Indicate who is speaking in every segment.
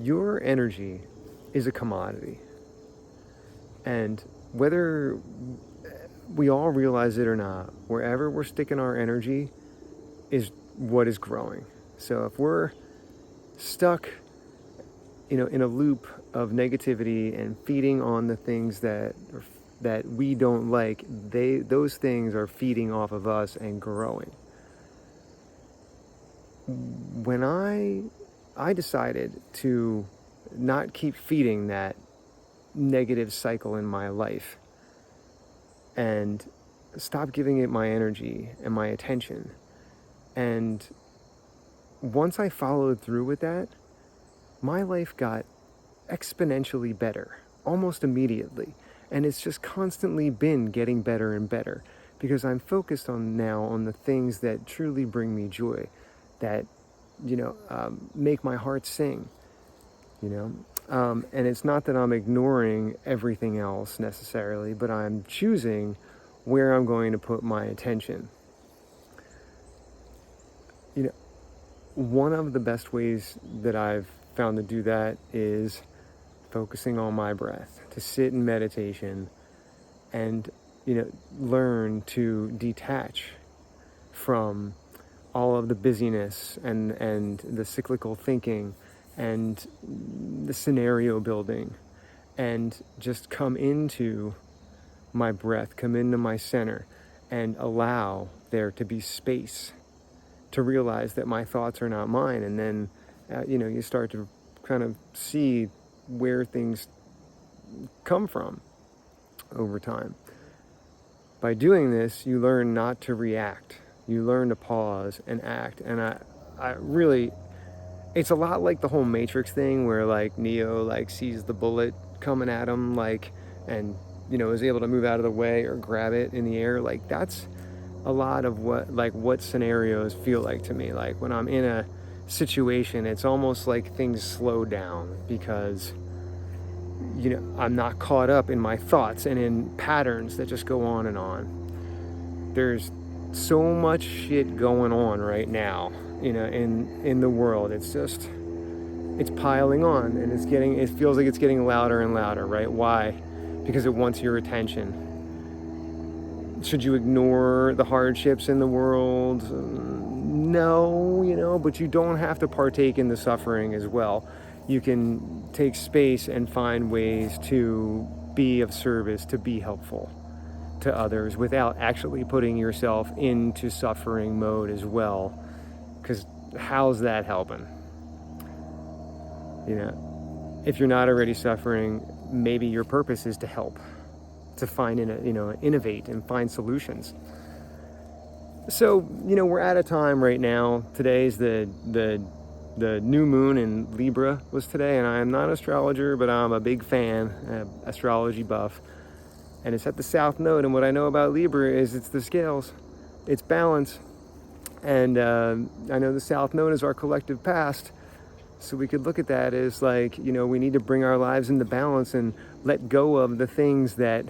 Speaker 1: Your energy is a commodity. And whether we all realize it or not, wherever we're sticking our energy is what is growing. So if we're stuck, in a loop of negativity and feeding on the things that we don't like, those things are feeding off of us and growing. When I decided to not keep feeding that negative cycle in my life and stop giving it my energy and my attention, and once I followed through with that, my life got exponentially better almost immediately. And it's just constantly been getting better and better because I'm focused on the things that truly bring me joy, that, make my heart sing, and it's not that I'm ignoring everything else necessarily, but I'm choosing where I'm going to put my attention. One of the best ways that I've found to do that is focusing on my breath, to sit in meditation and, learn to detach from all of the busyness and the cyclical thinking and the scenario building, and just come into my breath, come into my center, and allow there to be space to realize that my thoughts are not mine. And then, you start to kind of see where things come from over time. By doing this, you learn not to react. You learn to pause and act. And I really, it's a lot like the whole Matrix thing where like Neo sees the bullet coming at him, and is able to move out of the way or grab it in the air. That's a lot of what scenarios feel like to me. Like when I'm in a situation, it's almost like things slow down because I'm not caught up in my thoughts and in patterns that just go on and on. There's so much shit going on right now, in the world. It's piling on, and it feels like it's getting louder and louder, right? Why? Because it wants your attention. Should you ignore the hardships in the world? No, but you don't have to partake in the suffering as well. You can take space and find ways to be of service, to be helpful to others without actually putting yourself into suffering mode as well. Because how's that helping? If you're not already suffering, maybe your purpose is to help, to find, innovate and find solutions. So, we're at a time right now. Today's the new moon in Libra was today, and I am not an astrologer, but I'm a big fan, astrology buff. And it's at the South Node, and what I know about Libra is it's the scales, it's balance. And I know the South Node is our collective past, so we could look at that as we need to bring our lives into balance and let go of the things that,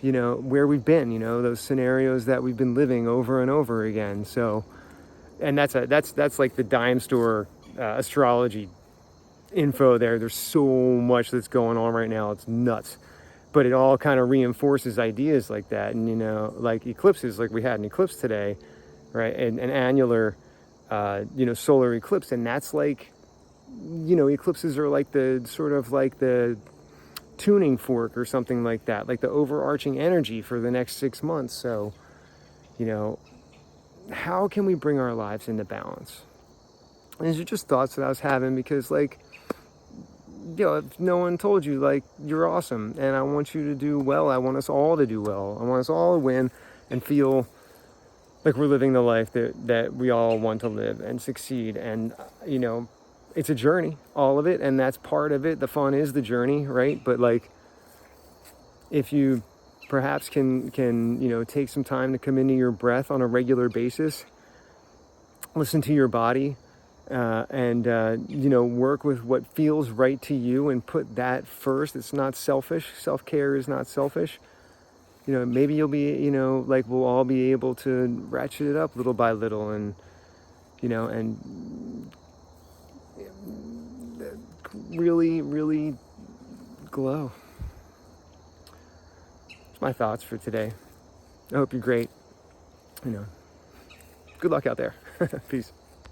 Speaker 1: where we've been, those scenarios that we've been living over and over again. So, and that's like the dime store astrology info there. There's so much that's going on right now. It's nuts. But it all kind of reinforces ideas like that. And, like eclipses, like we had an eclipse today, right? And an annular, solar eclipse. And that's eclipses are like the sort of like the tuning fork or something like that, like the overarching energy for the next 6 months. So, how can we bring our lives into balance? And these are just thoughts that I was having because, if no one told you, you're awesome and I want you to do well, I want us all to do well. I want us all to win and feel like we're living the life that we all want to live and succeed. And, it's a journey, all of it, and that's part of it. The fun is the journey, right? But if you perhaps can take some time to come into your breath on a regular basis, listen to your body, and work with what feels right to you and put that first. It's not selfish. Self-care is not selfish. Maybe you'll be, we'll all be able to ratchet it up little by little, and really, really glow. It's my thoughts for today. I hope you're great. Good luck out there. Peace.